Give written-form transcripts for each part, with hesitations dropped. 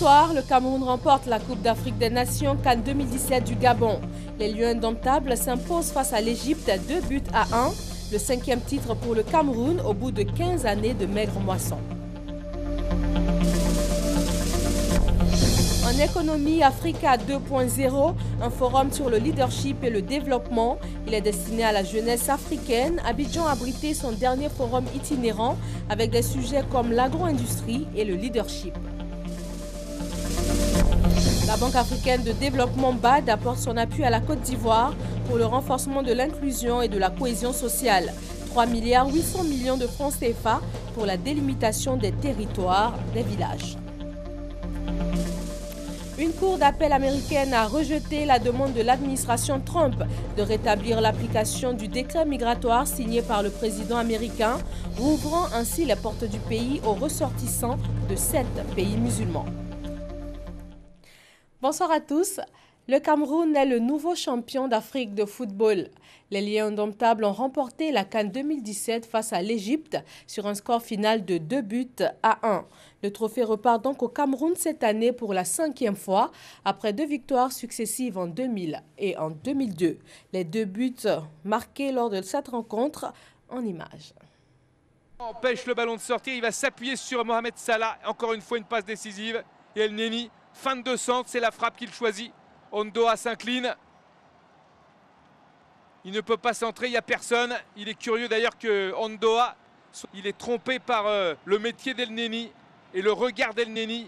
soir, le Cameroun remporte la Coupe d'Afrique des Nations CAN 2017 du Gabon. Les Lions indomptables s'imposent face à l'Égypte 2-1, le 5e titre pour le Cameroun au bout de 15 années de maigre moisson. En économie, Africa 2.0, un forum sur le leadership et le développement. Il est destiné à la jeunesse africaine. Abidjan a abrité son dernier forum itinérant avec des sujets comme l'agro-industrie et le leadership. La Banque africaine de développement BAD apporte son appui à la Côte d'Ivoire pour le renforcement de l'inclusion et de la cohésion sociale. 3,8 milliards de francs CFA pour la délimitation des territoires des villages. Une cour d'appel américaine a rejeté la demande de l'administration Trump de rétablir l'application du décret migratoire signé par le président américain, rouvrant ainsi les portes du pays aux ressortissants de 7 pays musulmans. Bonsoir à tous. Le Cameroun est le nouveau champion d'Afrique de football. Les Lions indomptables ont remporté la CAN 2017 face à l'Égypte sur un score final de 2-1. Le trophée repart donc au Cameroun cette année pour la 5e fois, après 2 victoires successives en 2000 et en 2002. Les 2 buts marqués lors de cette rencontre en images. Empêche le ballon de sortir, il va s'appuyer sur Mohamed Salah. Encore une fois une passe décisive. Et El Neni, fin de centre, c'est la frappe qu'il choisit. Ondoa s'incline. Il ne peut pas centrer, il n'y a personne. Il est curieux d'ailleurs que Ondoa, il est trompé par le métier d'El Neni et le regard d'El Neni.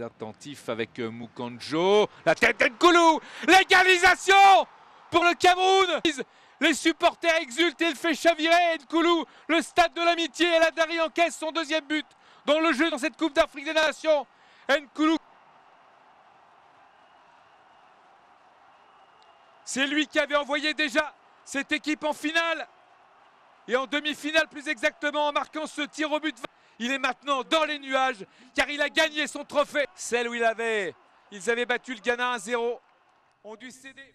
Attentif avec Mukanjo. La tête d'Nkoulou. L'égalisation pour le Cameroun. Les supporters exultent et il fait chavirer Nkoulou. Le stade de l'amitié et la Dari encaisse son 2e but dans le jeu dans cette Coupe d'Afrique des Nations. Nkoulou. C'est lui qui avait envoyé déjà cette équipe en finale et en demi-finale plus exactement en marquant ce tir au but. Il est maintenant dans les nuages car il a gagné son trophée. Celle où ils avaient battu le Ghana 1-0 ont dû céder.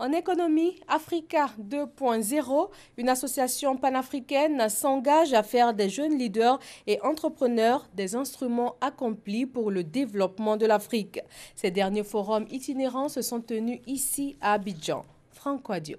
En économie, Africa 2.0, une association panafricaine s'engage à faire des jeunes leaders et entrepreneurs des instruments accomplis pour le développement de l'Afrique. Ces derniers forums itinérants se sont tenus ici à Abidjan. Franck Adio.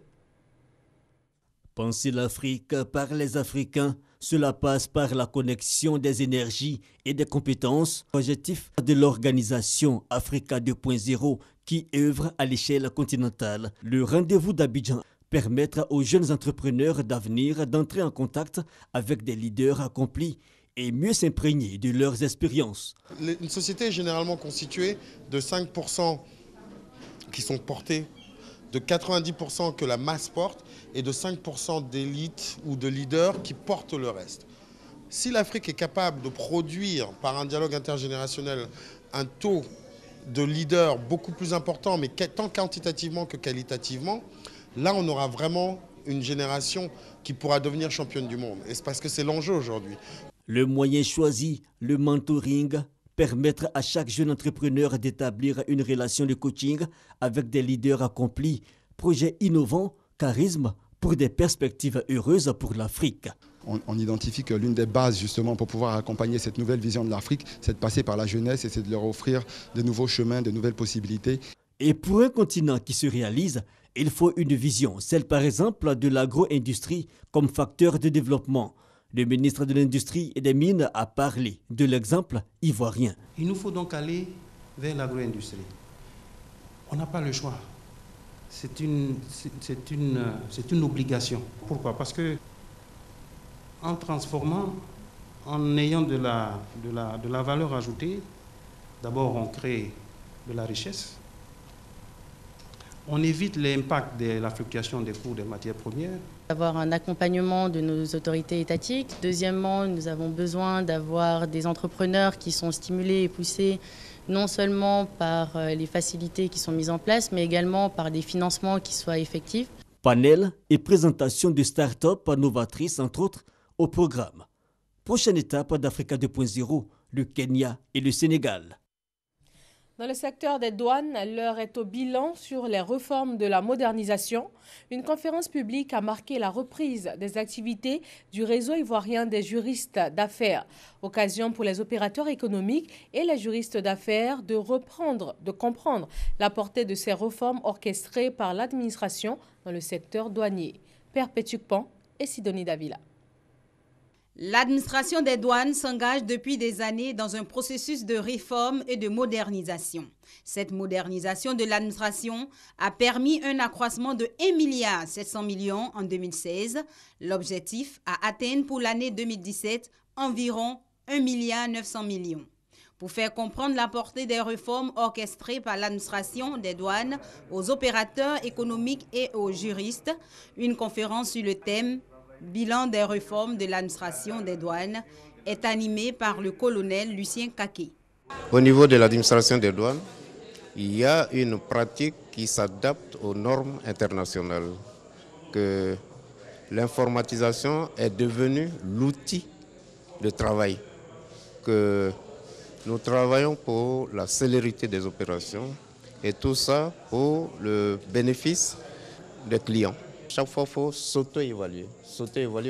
Penser l'Afrique par les Africains, cela passe par la connexion des énergies et des compétences. L'objectif de l'organisation Africa 2.0 qui œuvre à l'échelle continentale. Le rendez-vous d'Abidjan permettra aux jeunes entrepreneurs d'avenir d'entrer en contact avec des leaders accomplis et mieux s'imprégner de leurs expériences. Une société est généralement constituée de 5% qui sont portés, de 90% que la masse porte et de 5% d'élites ou de leaders qui portent le reste. Si l'Afrique est capable de produire par un dialogue intergénérationnel un taux de leaders beaucoup plus important, mais tant quantitativement que qualitativement, là on aura vraiment une génération qui pourra devenir championne du monde. Et c'est parce que c'est l'enjeu aujourd'hui. Le moyen choisi, le mentoring, permettre à chaque jeune entrepreneur d'établir une relation de coaching avec des leaders accomplis, projet innovant, charisme pour des perspectives heureuses pour l'Afrique. On identifie que l'une des bases justement pour pouvoir accompagner cette nouvelle vision de l'Afrique, c'est de passer par la jeunesse et c'est de leur offrir de nouveaux chemins, de nouvelles possibilités. Et pour un continent qui se réalise, il faut une vision, celle par exemple de l'agro-industrie comme facteur de développement. Le ministre de l'Industrie et des Mines a parlé de l'exemple ivoirien. Il nous faut donc aller vers l'agro-industrie. On n'a pas le choix. C'est une obligation. Pourquoi? Parce que en transformant, en ayant de la valeur ajoutée, d'abord on crée de la richesse, on évite l'impact de la fluctuation des cours des matières premières. Avoir un accompagnement de nos autorités étatiques. Deuxièmement, nous avons besoin d'avoir des entrepreneurs qui sont stimulés et poussés non seulement par les facilités qui sont mises en place, mais également par des financements qui soient effectifs. Panel et présentation de start-up novatrices, entre autres, au programme. Prochaine étape d'Africa 2.0, le Kenya et le Sénégal. Dans le secteur des douanes, l'heure est au bilan sur les réformes de la modernisation. Une conférence publique a marqué la reprise des activités du réseau ivoirien des juristes d'affaires. Occasion pour les opérateurs économiques et les juristes d'affaires de comprendre la portée de ces réformes orchestrées par l'administration dans le secteur douanier. Perpétuque Pan et Sidonie Davila. L'administration des douanes s'engage depuis des années dans un processus de réforme et de modernisation. Cette modernisation de l'administration a permis un accroissement de 1,7 milliard en 2016. L'objectif à atteindre pour l'année 2017 environ 1,9 milliard. Pour faire comprendre la portée des réformes orchestrées par l'administration des douanes aux opérateurs économiques et aux juristes, une conférence sur le thème Bilan des réformes de l'administration des douanes est animé par le colonel Lucien Kaké. Au niveau de l'administration des douanes, il y a une pratique qui s'adapte aux normes internationales, que l'informatisation est devenue l'outil de travail, que nous travaillons pour la célérité des opérations et tout ça pour le bénéfice des clients. Chaque fois, il faut s'auto-évaluer,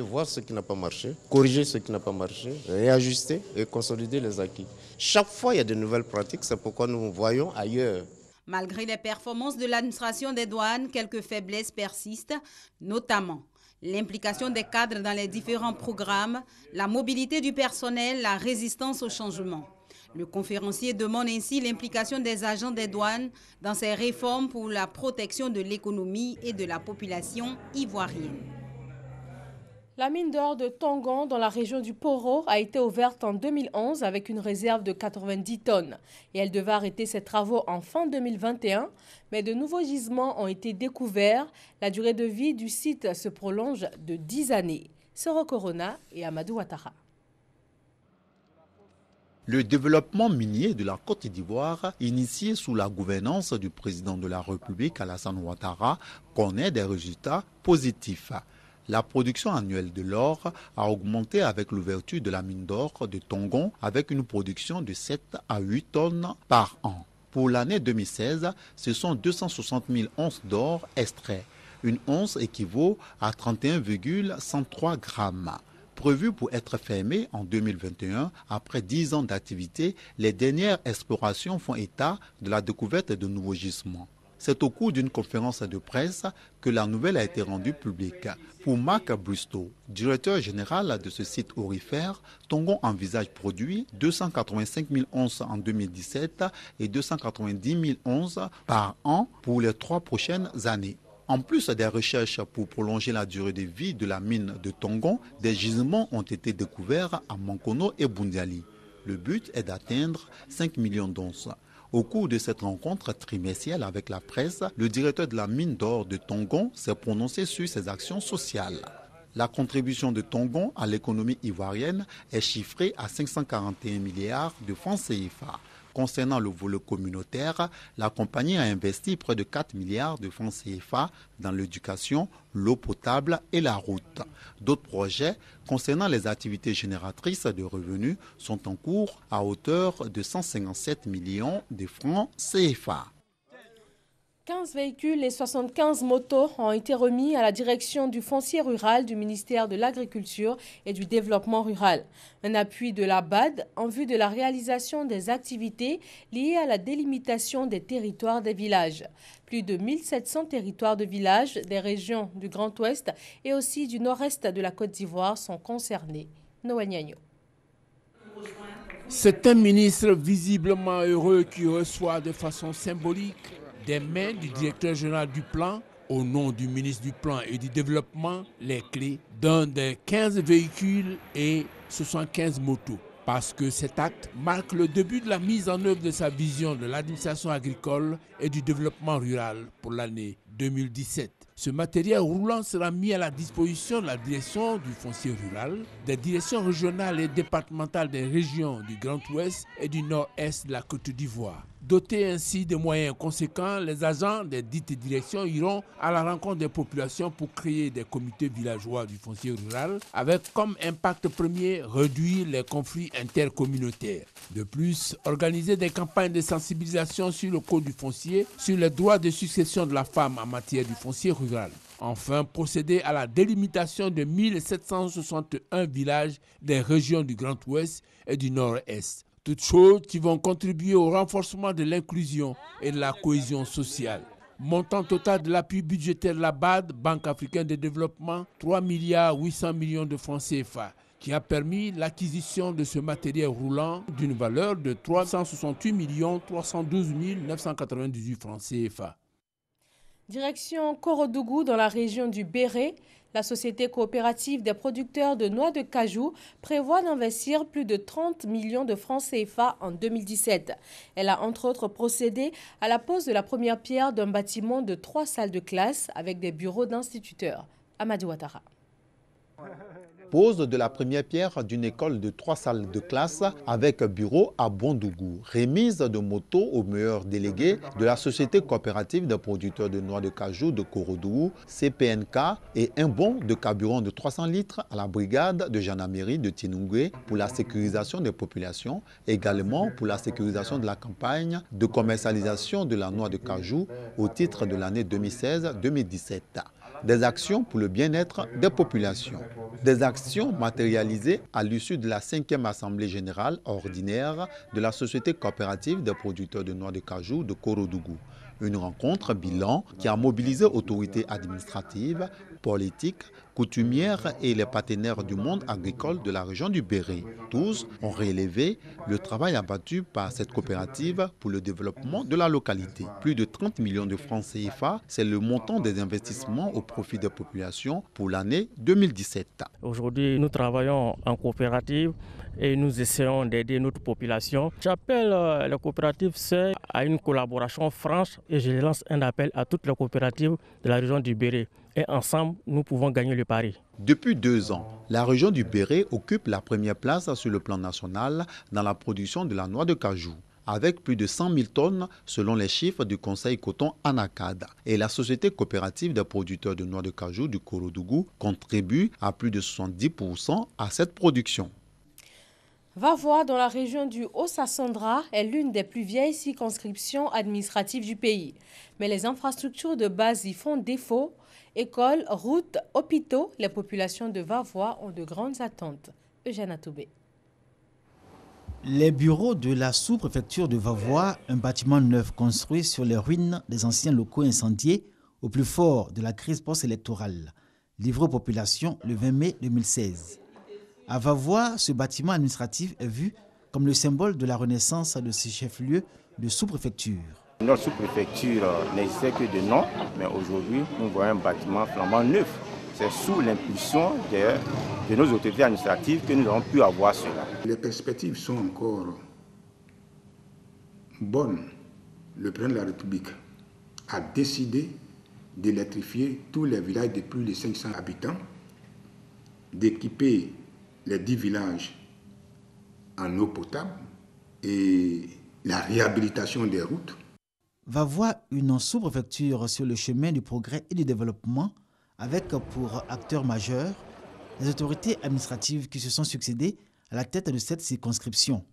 voir ce qui n'a pas marché, corriger ce qui n'a pas marché, réajuster et consolider les acquis. Chaque fois, il y a de nouvelles pratiques, c'est pourquoi nous voyons ailleurs. Malgré les performances de l'administration des douanes, quelques faiblesses persistent, notamment l'implication des cadres dans les différents programmes, la mobilité du personnel, la résistance au changement. Le conférencier demande ainsi l'implication des agents des douanes dans ces réformes pour la protection de l'économie et de la population ivoirienne. La mine d'or de Tongon, dans la région du Poro, a été ouverte en 2011 avec une réserve de 90 tonnes. Et elle devait arrêter ses travaux en fin 2021. Mais de nouveaux gisements ont été découverts. La durée de vie du site se prolonge de 10 années. Soro Corona et Amadou Ouattara. Le développement minier de la Côte d'Ivoire, initié sous la gouvernance du président de la République Alassane Ouattara, connaît des résultats positifs. La production annuelle de l'or a augmenté avec l'ouverture de la mine d'or de Tongon avec une production de 7 à 8 tonnes par an. Pour l'année 2016, ce sont 260 000 onces d'or extraits. Une once équivaut à 31,103 grammes. Prévu pour être fermé en 2021, après 10 ans d'activité, les dernières explorations font état de la découverte de nouveaux gisements. C'est au cours d'une conférence de presse que la nouvelle a été rendue publique. Pour Marc Bristow, directeur général de ce site aurifère, Tongon envisage produire 285 000 onces en 2017 et 290 000 onces par an pour les 3 prochaines années. En plus des recherches pour prolonger la durée de vie de la mine de Tongon, des gisements ont été découverts à Mankono et Bundiali. Le but est d'atteindre 5 millions d'onces. Au cours de cette rencontre trimestrielle avec la presse, le directeur de la mine d'or de Tongon s'est prononcé sur ses actions sociales. La contribution de Tongon à l'économie ivoirienne est chiffrée à 541 milliards de francs CFA. Concernant le volet communautaire, la compagnie a investi près de 4 milliards de francs CFA dans l'éducation, l'eau potable et la route. D'autres projets concernant les activités génératrices de revenus sont en cours à hauteur de 157 millions de francs CFA. 15 véhicules et 75 motos ont été remis à la direction du foncier rural du ministère de l'Agriculture et du Développement rural. Un appui de la BAD en vue de la réalisation des activités liées à la délimitation des territoires des villages. Plus de 1700 territoires de villages des régions du Grand Ouest et aussi du nord-est de la Côte d'Ivoire sont concernés. Noël Niagno. C'est un ministre visiblement heureux qui reçoit de façon symbolique des mains du directeur général du plan, au nom du ministre du Plan et du Développement, les clés d'un des 15 véhicules et 75 motos. Parce que cet acte marque le début de la mise en œuvre de sa vision de l'administration agricole et du développement rural pour l'année 2017. Ce matériel roulant sera mis à la disposition de la direction du foncier rural, des directions régionales et départementales des régions du Grand Ouest et du Nord-Est de la Côte d'Ivoire. Dotés ainsi de moyens conséquents, les agents des dites directions iront à la rencontre des populations pour créer des comités villageois du foncier rural avec comme impact premier réduire les conflits intercommunautaires. De plus, organiser des campagnes de sensibilisation sur le code du foncier, sur les droits de succession de la femme en matière du foncier rural. Enfin, procéder à la délimitation de 1761 villages des régions du Grand Ouest et du Nord-Est. Toutes choses qui vont contribuer au renforcement de l'inclusion et de la cohésion sociale. Montant total de l'appui budgétaire de la BAD, Banque africaine de développement, 3,8 milliards de francs CFA, qui a permis l'acquisition de ce matériel roulant d'une valeur de 368 312 998 francs CFA. Direction Korodougou dans la région du Béré. La société coopérative des producteurs de noix de cajou prévoit d'investir plus de 30 millions de francs CFA en 2017. Elle a entre autres procédé à la pose de la première pierre d'un bâtiment de 3 salles de classe avec des bureaux d'instituteurs. Amadou Ouattara. Pose de la première pierre d'une école de 3 salles de classe avec bureau à Bondougou. Remise de motos aux meilleurs délégués de la société coopérative des producteurs de noix de cajou de Korodougou, CPNK, et un bon de carburant de 300 litres à la brigade de gendarmerie de Tinungwe pour la sécurisation des populations, également pour la sécurisation de la campagne de commercialisation de la noix de cajou au titre de l'année 2016-2017. Des actions pour le bien-être des populations. Des actions matérialisées à l'issue de la 5e Assemblée générale ordinaire de la Société coopérative des producteurs de noix de cajou de Korodougou. Une rencontre bilan qui a mobilisé autorités administratives, politiques, coutumières et les partenaires du monde agricole de la région du Béré. Tous ont relevé le travail abattu par cette coopérative pour le développement de la localité. Plus de 30 millions de francs CFA, c'est le montant des investissements au profit des populations pour l'année 2017. Aujourd'hui, nous travaillons en coopérative et nous essayons d'aider notre population. J'appelle les coopératives à une collaboration franche et je lance un appel à toutes les coopératives de la région du Béré. Et ensemble, nous pouvons gagner le pari. Depuis 2 ans, la région du Béré occupe la première place sur le plan national dans la production de la noix de cajou, avec plus de 100 000 tonnes selon les chiffres du Conseil coton Anacad. Et la société coopérative des producteurs de noix de cajou du Korodougou contribue à plus de 70% à cette production. Vavois, dans la région du Haut-Sassandra, est l'une des plus vieilles circonscriptions administratives du pays. Mais les infrastructures de base y font défaut. Écoles, routes, hôpitaux, les populations de Vavois ont de grandes attentes. Eugène Atoubé. Les bureaux de la sous-préfecture de Vavois, un bâtiment neuf construit sur les ruines des anciens locaux incendiés au plus fort de la crise post-électorale, livré aux populations le 20 mai 2016. À Vavois, ce bâtiment administratif est vu comme le symbole de la renaissance de ce chef-lieu de sous-préfecture. Notre sous-préfecture n'existait que de nom, mais aujourd'hui, nous voyons un bâtiment flambant neuf. C'est sous l'impulsion de nos autorités administratives que nous avons pu avoir cela. Les perspectives sont encore bonnes. Le président de la République a décidé d'électrifier tous les villages de plus de 500 habitants, d'équiper les 10 villages en eau potable et la réhabilitation des routes. Vavois, une sous-préfecture sur le chemin du progrès et du développement, avec pour acteurs majeurs les autorités administratives qui se sont succédées à la tête de cette circonscription.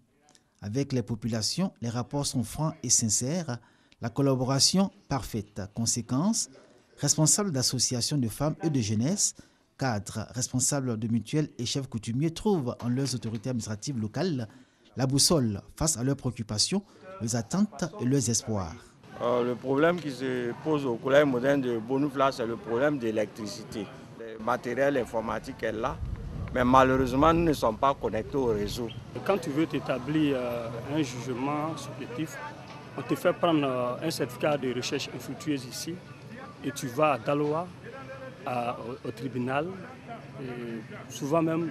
Avec les populations, les rapports sont francs et sincères, la collaboration parfaite. Conséquence, responsables d'associations de femmes et de jeunesse, cadres, responsables de mutuelles et chefs coutumiers trouvent en leurs autorités administratives locales la boussole face à leurs préoccupations, leurs attentes et leurs espoirs. Le problème qui se pose au collège moderne de Bonoufla, c'est le problème de l'électricité. Le matériel informatique est là, mais malheureusement, nous ne sommes pas connectés au réseau. Quand tu veux t'établir un jugement supplétif, on te fait prendre un certificat de recherche infructueuse ici et tu vas à Daloa, au tribunal. Et souvent même,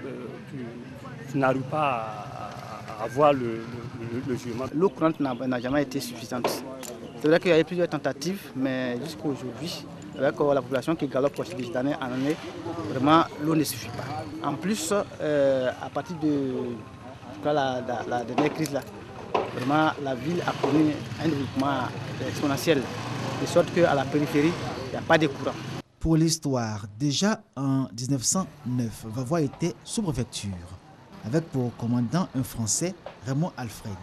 tu n'arrives pas à avoir le jugement. L'eau courante n'a jamais été suffisante. C'est vrai qu'il y a eu plusieurs tentatives, mais jusqu'à aujourd'hui, avec la population qui galope d'année en année, vraiment l'eau ne suffit pas. En plus, à partir de la dernière crise, là, vraiment la ville a connu un développement exponentiel, de sorte qu'à la périphérie, il n'y a pas de courant. Pour l'histoire, déjà en 1909, Vavois était sous-préfecture, avec pour commandant un Français, Raymond Alfred.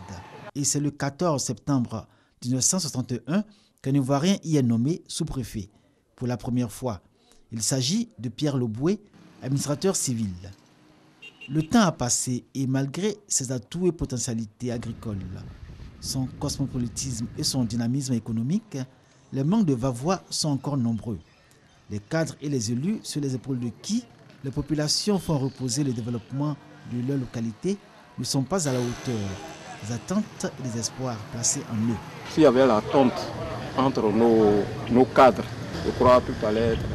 Et c'est le 14 septembre 1961 qu'un Ivoirien y est nommé sous-préfet. Pour la première fois, il s'agit de Pierre Loboué, administrateur civil. Le temps a passé et malgré ses atouts et potentialités agricoles, son cosmopolitisme et son dynamisme économique, les manques de Vavois sont encore nombreux. Les cadres et les élus, sur les épaules de qui les populations font reposer le développement de leur localité, ne sont pas à la hauteur des attentes et des espoirs placés en eux. S'il y avait l'attente entre nos cadres, je crois que tout allait être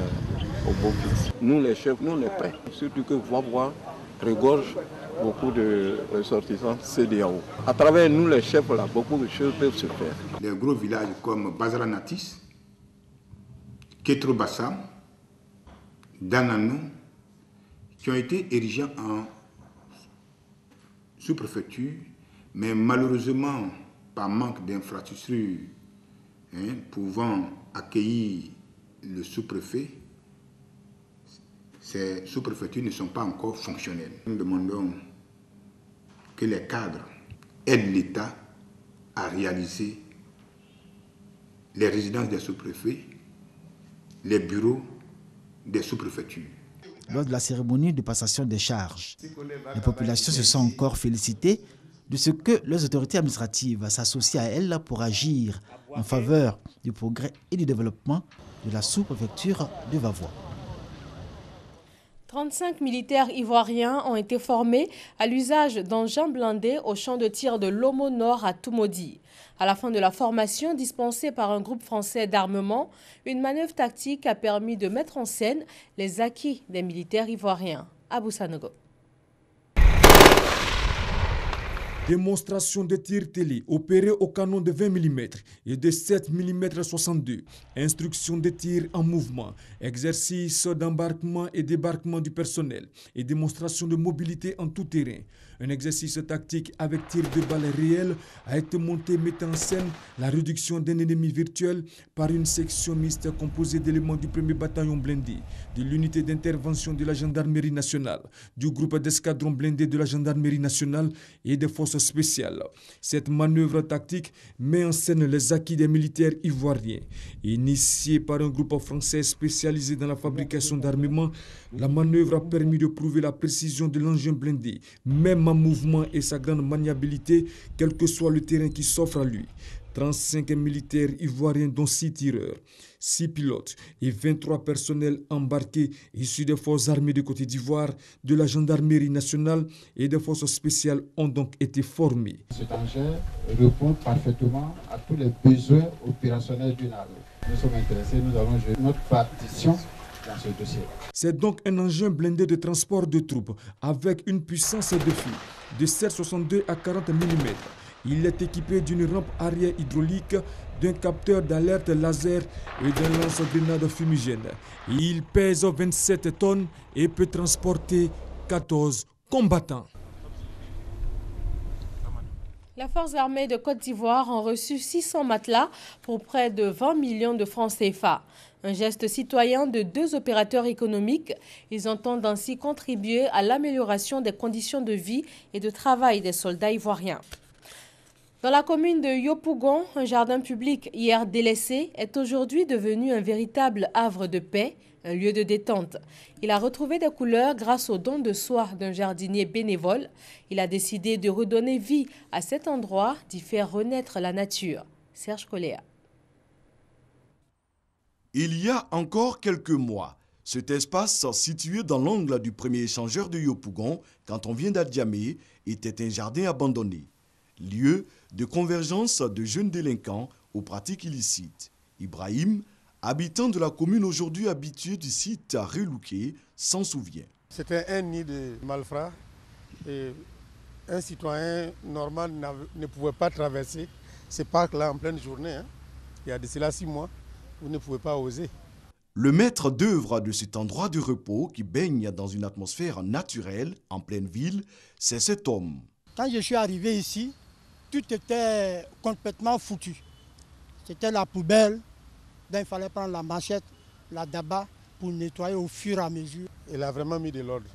au beau fixe. Nous les chefs, nous les prêts, surtout que Vavois regorge beaucoup de ressortissants CEDEAO. À travers nous les chefs, là, beaucoup de choses peuvent se faire. Les gros villages comme Bazaranatis, Ketrobassam, Danano, qui ont été érigés en sous-préfecture, mais malheureusement, par manque d'infrastructures pouvant accueillir le sous-préfet, ces sous-préfectures ne sont pas encore fonctionnelles. Nous demandons que les cadres aident l'État à réaliser les résidences des sous-préfets, les bureaux des sous-préfectures. Lors de la cérémonie de passation des charges, les populations se sont encore félicitées de ce que les autorités administratives s'associent à elles pour agir en faveur du progrès et du développement de la sous-préfecture de Vavois. 35 militaires ivoiriens ont été formés à l'usage d'engins blindés au champ de tir de Lomo Nord à Toumaudi. À la fin de la formation dispensée par un groupe français d'armement, une manœuvre tactique a permis de mettre en scène les acquis des militaires ivoiriens. Abou Sanogo. Démonstration de tir télé opérée au canon de 20 mm et de 7 mm 62. Instruction de tir en mouvement. Exercice d'embarquement et débarquement du personnel. Et démonstration de mobilité en tout terrain. Un exercice tactique avec tir de balles réelles a été monté mettant en scène la réduction d'un ennemi virtuel par une section mixte composée d'éléments du 1er bataillon blindé, de l'unité d'intervention de la gendarmerie nationale, du groupe d'escadron blindé de la gendarmerie nationale et des forces spéciales. Cette manœuvre tactique met en scène les acquis des militaires ivoiriens. Initiée par un groupe français spécialisé dans la fabrication d'armement, la manœuvre a permis de prouver la précision de l'engin blindé, même en mouvement et sa grande maniabilité, quel que soit le terrain qui s'offre à lui. 35 militaires ivoiriens dont 6 tireurs, 6 pilotes et 23 personnels embarqués issus des forces armées de Côte d'Ivoire, de la gendarmerie nationale et des forces spéciales ont donc été formés. Cet engin répond parfaitement à tous les besoins opérationnels d'une armée. Nous sommes intéressés, nous allons jouer notre partition dans ce dossier. C'est donc un engin blindé de transport de troupes avec une puissance de feu de 7,62 à 40 mm. Il est équipé d'une rampe arrière hydraulique, d'un capteur d'alerte laser et d'un lance-grenade fumigène. Il pèse 27 tonnes et peut transporter 14 combattants. Les forces armées de Côte d'Ivoire ont reçu 600 matelas pour près de 20 millions de francs CFA. Un geste citoyen de 2 opérateurs économiques. Ils entendent ainsi contribuer à l'amélioration des conditions de vie et de travail des soldats ivoiriens. Dans la commune de Yopougon, un jardin public hier délaissé est aujourd'hui devenu un véritable havre de paix, un lieu de détente. Il a retrouvé des couleurs grâce au don de soi d'un jardinier bénévole. Il a décidé de redonner vie à cet endroit, d'y faire renaître la nature. Serge Coléa. Il y a encore quelques mois, cet espace situé dans l'angle du premier échangeur de Yopougon, quand on vient d'Adjamé, était un jardin abandonné. Lieu de convergence de jeunes délinquants aux pratiques illicites. Ibrahim, habitant de la commune aujourd'hui habitué du site à Relouqué, s'en souvient. C'était un nid de malfrats et un citoyen normal ne pouvait pas traverser ces parcs-là en pleine journée. Il y a de cela 6 mois, vous ne pouvez pas oser. Le maître d'œuvre de cet endroit de repos qui baigne dans une atmosphère naturelle en pleine ville, c'est cet homme. Quand je suis arrivé ici, tout était complètement foutu. C'était la poubelle, donc il fallait prendre la machette, la daba pour nettoyer au fur et à mesure. Il a vraiment mis de l'ordre.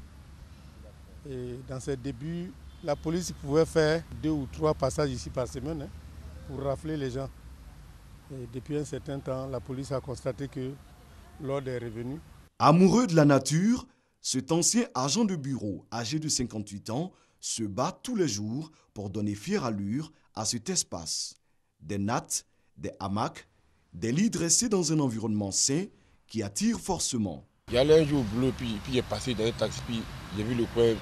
Et dans ses débuts, la police pouvait faire 2 ou 3 passages ici par semaine pour rafler les gens. Et depuis un certain temps, la police a constaté que l'ordre est revenu. Amoureux de la nature, cet ancien agent de bureau, âgé de 58 ans, se bat tous les jours pour donner fière allure à cet espace. Des nattes, des hamacs, des lits dressés dans un environnement sain qui attire forcément. Il y allait un jour au boulot, puis j'ai passé dans un taxi, puis j'ai vu le coin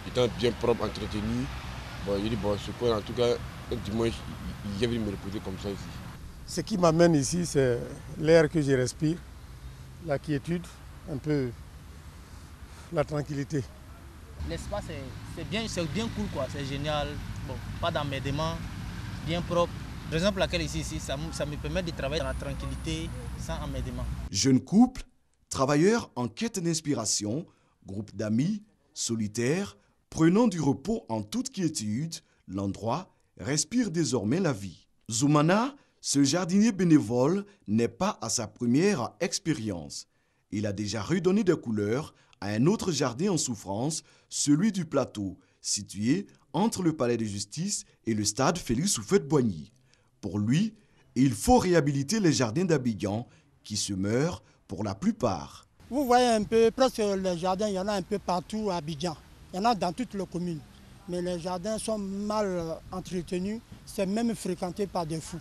étant bien propre, entretenu. Bon, j'ai dit, bon, ce coin, en tout cas, un dimanche, il venu me reposer comme ça ici. Ce qui m'amène ici, c'est l'air que je respire, la quiétude, un peu la tranquillité. L'espace, c'est bien cool, quoi. C'est génial. Bon, pas d'emmerdement, bien propre. Raison pour laquelle ici ça me permet de travailler dans la tranquillité, sans emmerdement. Jeune couple, travailleurs en quête d'inspiration, groupe d'amis, solitaires, prenant du repos en toute quiétude, l'endroit respire désormais la vie. Zoumana, ce jardinier bénévole, n'est pas à sa première expérience. Il a déjà redonné des couleurs à un autre jardin en souffrance, celui du plateau, situé entre le palais de justice et le stade Félix Houphouët-Boigny. Pour lui, il faut réhabiliter les jardins d'Abidjan qui se meurent pour la plupart. Vous voyez un peu, presque les jardins, il y en a un peu partout à Abidjan. Il y en a dans toutes les communes. Mais les jardins sont mal entretenus, c'est même fréquenté par des fous.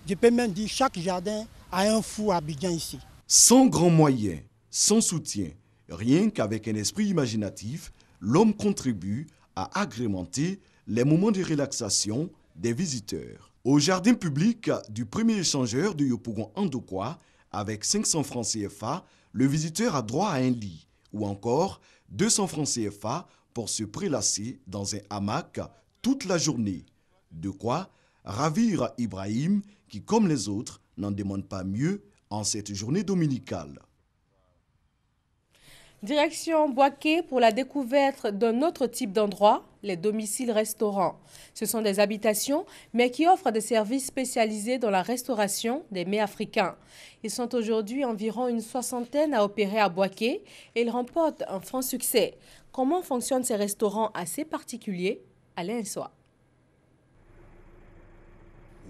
Je peux même dire que chaque jardin a un fou à Abidjan ici. Sans grands moyens, sans soutien, rien qu'avec un esprit imaginatif, l'homme contribue à agrémenter les moments de relaxation des visiteurs. Au jardin public du premier échangeur de Yopougon-Ndokwa, avec 500 francs CFA, le visiteur a droit à un lit, ou encore 200 francs CFA pour se prélasser dans un hamac toute la journée. De quoi ravir Ibrahim, qui, comme les autres, n'en demande pas mieux en cette journée dominicale. Direction Boaké pour la découverte d'un autre type d'endroit, les domiciles restaurants. Ce sont des habitations, mais qui offrent des services spécialisés dans la restauration des mets africains. Ils sont aujourd'hui environ une 60aine à opérer à Boaké et ils remportent un franc succès. Comment fonctionnent ces restaurants assez particuliers? Alain Soa.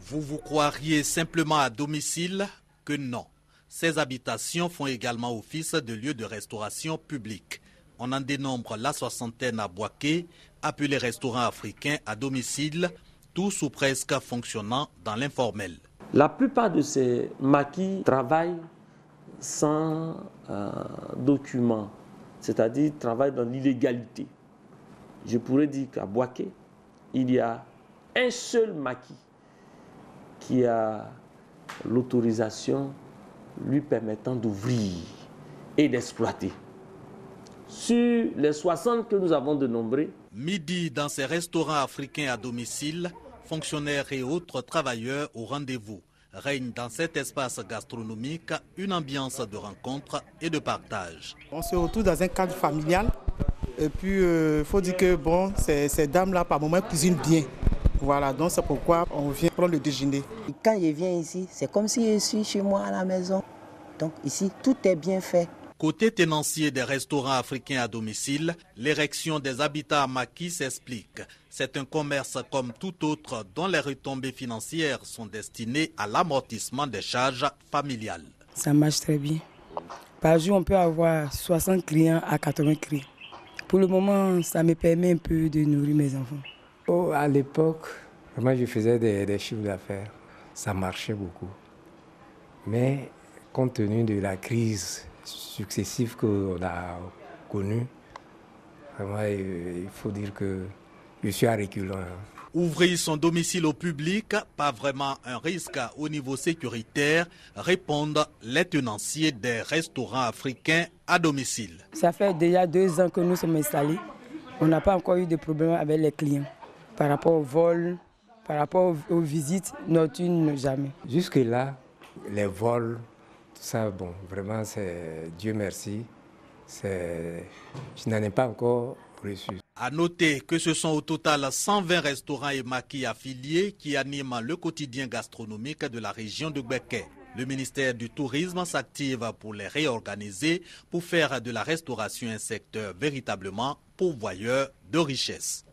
Vous vous croiriez simplement à domicile que non. Ces habitations font également office de lieux de restauration publique. On en dénombre la 60aine à Boaké, appelés restaurants africains à domicile, tous ou presque fonctionnant dans l'informel. La plupart de ces maquis travaillent sans documents, c'est-à-dire travaillent dans l'illégalité. Je pourrais dire qu'à Boaké, il y a un seul maquis qui a l'autorisation lui permettant d'ouvrir et d'exploiter. Sur les 60 que nous avons dénombrés. Midi dans ces restaurants africains à domicile, fonctionnaires et autres travailleurs au rendez-vous. Règne dans cet espace gastronomique une ambiance de rencontre et de partage. On se retrouve dans un cadre familial et puis il faut dire que bon, ces dames-là par moment cuisinent bien. Voilà, donc c'est pourquoi on vient prendre le déjeuner. Quand je viens ici, c'est comme si je suis chez moi à la maison. Donc ici, tout est bien fait. Côté tenancier des restaurants africains à domicile, l'érection des habitats à maquis s'explique. C'est un commerce comme tout autre dont les retombées financières sont destinées à l'amortissement des charges familiales. Ça marche très bien. Par jour, on peut avoir 60 clients à 80 clients. Pour le moment, ça me permet un peu de nourrir mes enfants. Oh, à l'époque, moi je faisais des chiffres d'affaires. Ça marchait beaucoup. Mais compte tenu de la crise successive qu'on a connue, vraiment, il faut dire que je suis à reculons. Ouvrir son domicile au public, pas vraiment un risque au niveau sécuritaire, répondent les tenanciers des restaurants africains à domicile. Ça fait déjà 2 ans que nous sommes installés. On n'a pas encore eu de problème avec les clients. Par rapport au vol, par rapport aux visites nocturnes, jamais. Jusque-là, les vols, tout ça, bon, vraiment, c'est Dieu merci. Je n'en ai pas encore reçu. À noter que ce sont au total 120 restaurants et maquis affiliés qui animent le quotidien gastronomique de la région de Gbeke. Le ministère du Tourisme s'active pour les réorganiser pour faire de la restauration un secteur véritablement pourvoyeur de richesses.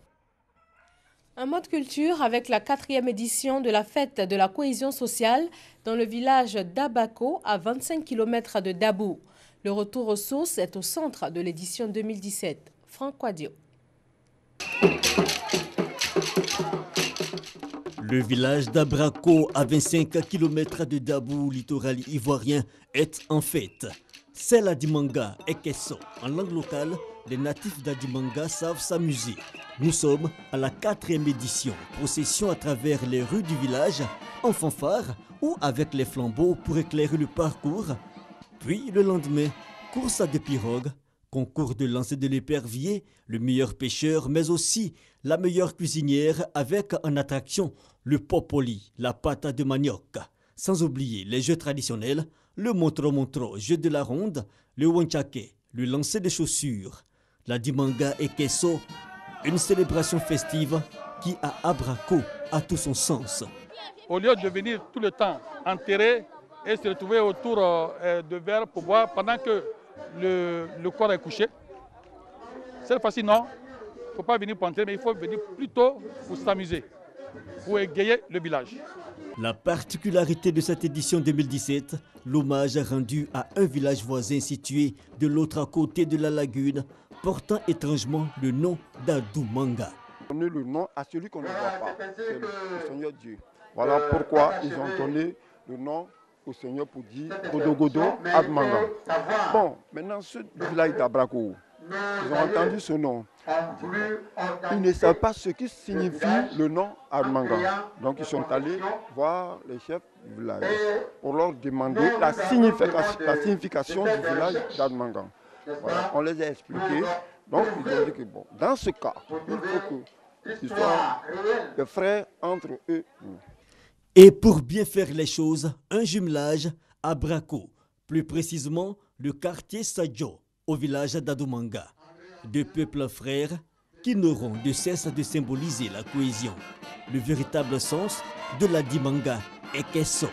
Un mode culture avec la 4e édition de la fête de la cohésion sociale dans le village d'Abako à 25 km de Dabou. Le retour aux sources est au centre de l'édition 2017. Franck Quadio. Le village d'Abrako, à 25 km de Dabou, littoral ivoirien, est en fête. C'est l'Adimanga et Kesso. En langue locale, les natifs d'Adimanga savent s'amuser. Nous sommes à la 4e édition. Procession à travers les rues du village, en fanfare ou avec les flambeaux pour éclairer le parcours. Puis le lendemain, course à des pirogues, concours de lancer de l'épervier, le meilleur pêcheur, mais aussi la meilleure cuisinière avec en attraction le popoli, la pâte de manioc. Sans oublier les jeux traditionnels, le montro-montro, jeu de la ronde, le wanchake, le lancer des chaussures, la dimanga et kesso, une célébration festive qui à Abrako a tout son sens. Au lieu de venir tout le temps enterrer et se retrouver autour de verres pour boire pendant que le corps est couché, cette fois-ci non, il ne faut pas venir pour enterrer, mais il faut venir plutôt pour s'amuser, pour égayer le village. La particularité de cette édition 2017, l'hommage rendu à un village voisin situé de l'autre côté de la lagune, portant étrangement le nom d'Adumanga. Donner le nom à celui qu'on ne voit pas, c'est le Seigneur Dieu. Voilà pourquoi ils ont donné le nom au Seigneur pour dire Godo Godo Adumanga. Bon, maintenant ce village d'Abrako, ils ont entendu ce nom. Ils ne savent pas ce qui signifie le nom Adumanga. Donc ils sont allés voir les chefs du village pour leur demander la signification du village d'Adumanga. Voilà, on les a expliqués. Donc ils ont dit que bon, dans ce cas, il faut qu'ils soient des frères entre eux. Et pour bien faire les choses, un jumelage à Brako, plus précisément le quartier Sadjo, au village d'Adumanga. Deux peuples frères qui n'auront de cesse de symboliser la cohésion, le véritable sens de la Dimanga et Kesso.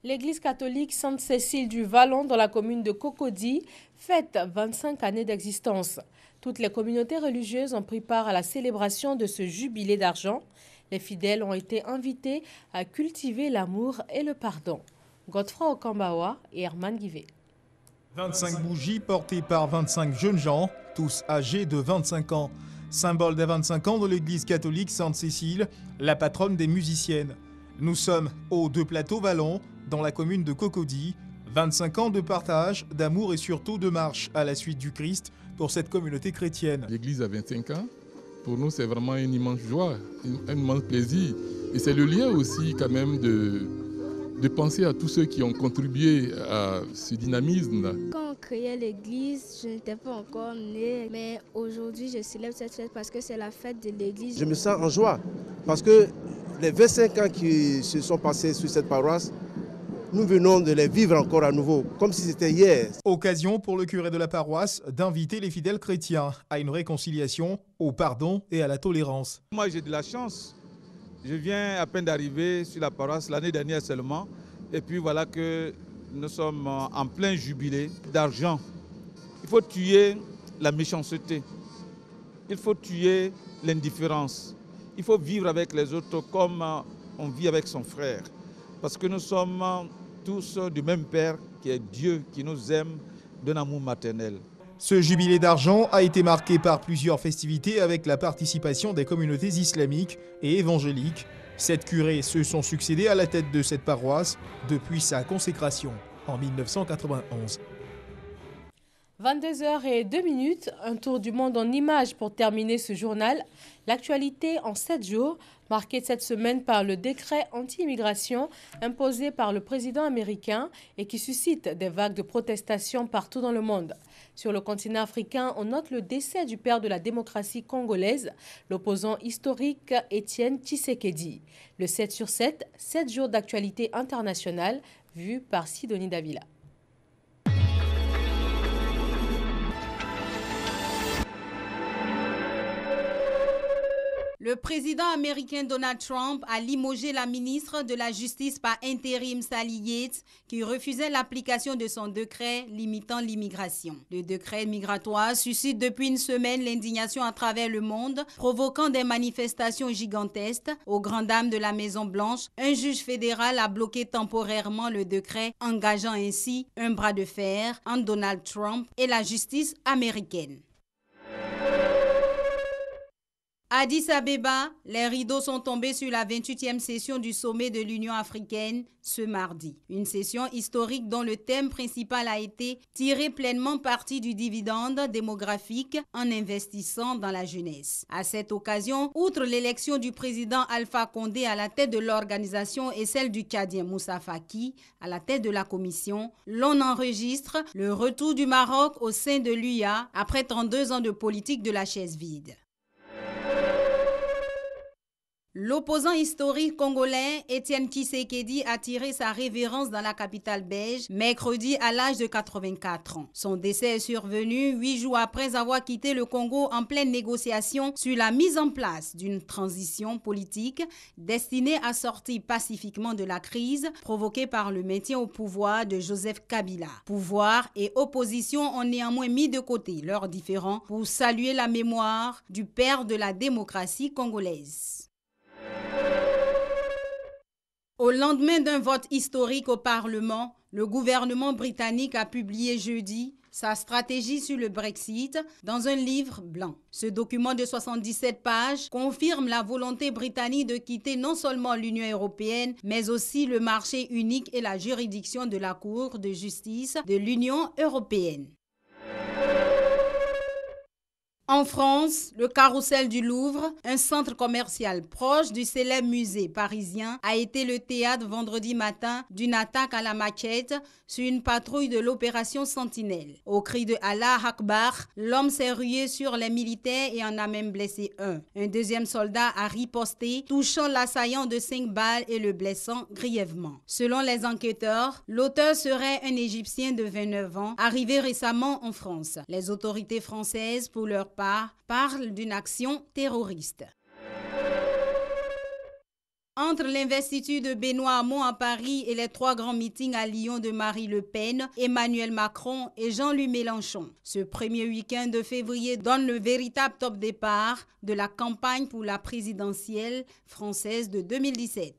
L'église catholique Sainte-Cécile du Vallon dans la commune de Cocody fête 25 années d'existence. Toutes les communautés religieuses ont pris part à la célébration de ce jubilé d'argent. Les fidèles ont été invités à cultiver l'amour et le pardon. Godefroy Okambawa et Herman Guivet. 25 bougies portées par 25 jeunes gens, tous âgés de 25 ans. Symbole des 25 ans de l'église catholique Sainte-Cécile, la patronne des musiciennes. Nous sommes aux Deux Plateaux Vallon, dans la commune de Cocody. 25 ans de partage, d'amour et surtout de marche à la suite du Christ pour cette communauté chrétienne. L'église a 25 ans. Pour nous, c'est vraiment une immense joie, un immense plaisir. Et c'est le lien aussi quand même de penser à tous ceux qui ont contribué à ce dynamisme. Quand on créait l'église, je n'étais pas encore née, mais aujourd'hui je célèbre cette fête parce que c'est la fête de l'église. Je me sens en joie parce que les 25 ans qui se sont passés sur cette paroisse, nous venons de les vivre encore à nouveau, comme si c'était hier. Occasion pour le curé de la paroisse d'inviter les fidèles chrétiens à une réconciliation, au pardon et à la tolérance. Moi j'ai de la chance. Je viens à peine d'arriver sur la paroisse l'année dernière seulement. Et puis voilà que nous sommes en plein jubilé d'argent. Il faut tuer la méchanceté. Il faut tuer l'indifférence. Il faut vivre avec les autres comme on vit avec son frère. Parce que nous sommes tous du même Père qui est Dieu, qui nous aime d'un amour maternel. Ce jubilé d'argent a été marqué par plusieurs festivités avec la participation des communautés islamiques et évangéliques. 7 curés se sont succédés à la tête de cette paroisse depuis sa consécration en 1991. 22h02, un tour du monde en images pour terminer ce journal. L'actualité en 7 jours, marquée cette semaine par le décret anti-immigration imposé par le président américain et qui suscite des vagues de protestations partout dans le monde. Sur le continent africain, on note le décès du père de la démocratie congolaise, l'opposant historique Étienne Tshisekedi. Le 7 sur 7, 7 jours d'actualité internationale, vu par Sidonie Davila. Le président américain Donald Trump a limogé la ministre de la Justice par intérim Sally Yates qui refusait l'application de son décret limitant l'immigration. Le décret migratoire suscite depuis une semaine l'indignation à travers le monde, provoquant des manifestations gigantesques. Aux grandes dames de la Maison-Blanche, un juge fédéral a bloqué temporairement le décret, engageant ainsi un bras de fer entre Donald Trump et la justice américaine. Addis Abeba, les rideaux sont tombés sur la 28e session du sommet de l'Union africaine ce mardi. Une session historique dont le thème principal a été « Tirer pleinement parti du dividende démographique en investissant dans la jeunesse ». À cette occasion, outre l'élection du président Alpha Condé à la tête de l'organisation et celle du Tchadien Moussa Faki à la tête de la commission, l'on enregistre le retour du Maroc au sein de l'UA après 32 ans de politique de la chaise vide. L'opposant historique congolais Étienne Tshisekedi a tiré sa révérence dans la capitale belge mercredi à l'âge de 84 ans. Son décès est survenu 8 jours après avoir quitté le Congo en pleine négociation sur la mise en place d'une transition politique destinée à sortir pacifiquement de la crise provoquée par le maintien au pouvoir de Joseph Kabila. Pouvoir et opposition ont néanmoins mis de côté leurs différends pour saluer la mémoire du père de la démocratie congolaise. Au lendemain d'un vote historique au Parlement, le gouvernement britannique a publié jeudi sa stratégie sur le Brexit dans un livre blanc. Ce document de 77 pages confirme la volonté britannique de quitter non seulement l'Union européenne, mais aussi le marché unique et la juridiction de la Cour de justice de l'Union européenne. En France, le Carrousel du Louvre, un centre commercial proche du célèbre musée parisien, a été le théâtre vendredi matin d'une attaque à la machette sur une patrouille de l'opération Sentinelle. Au cri de Allah Akbar, l'homme s'est rué sur les militaires et en a même blessé un. Un deuxième soldat a riposté, touchant l'assaillant de 5 balles et le blessant grièvement. Selon les enquêteurs, l'auteur serait un Égyptien de 29 ans, arrivé récemment en France. Les autorités françaises, pour leur part, parlent d'une action terroriste. Entre l'investiture de Benoît Hamon à Paris et les 3 grands meetings à Lyon de Marine Le Pen, Emmanuel Macron et Jean-Luc Mélenchon, ce premier week-end de février donne le véritable top départ de la campagne pour la présidentielle française de 2017.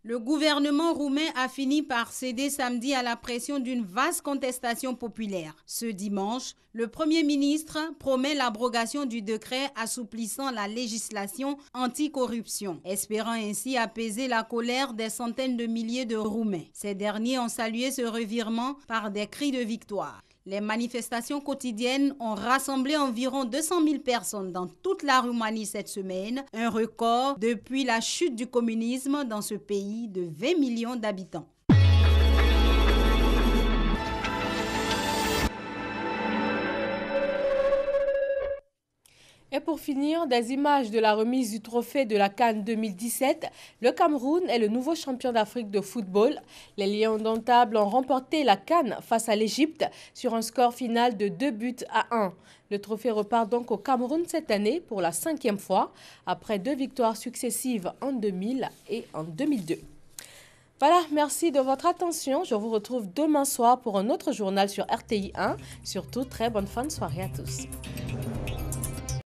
Le gouvernement roumain a fini par céder samedi à la pression d'une vaste contestation populaire. Ce dimanche, le Premier ministre promet l'abrogation du décret assouplissant la législation anticorruption, espérant ainsi apaiser la colère des centaines de milliers de Roumains. Ces derniers ont salué ce revirement par des cris de victoire. Les manifestations quotidiennes ont rassemblé environ 200 000 personnes dans toute la Roumanie cette semaine, un record depuis la chute du communisme dans ce pays de 20 millions d'habitants. Et pour finir, des images de la remise du trophée de la CAN 2017. Le Cameroun est le nouveau champion d'Afrique de football. Les Lions indomptables ont remporté la CAN face à l'Égypte sur un score final de 2-1. Le trophée repart donc au Cameroun cette année pour la 5e fois, après 2 victoires successives en 2000 et en 2002. Voilà, merci de votre attention. Je vous retrouve demain soir pour un autre journal sur RTI 1. Surtout, très bonne fin de soirée à tous.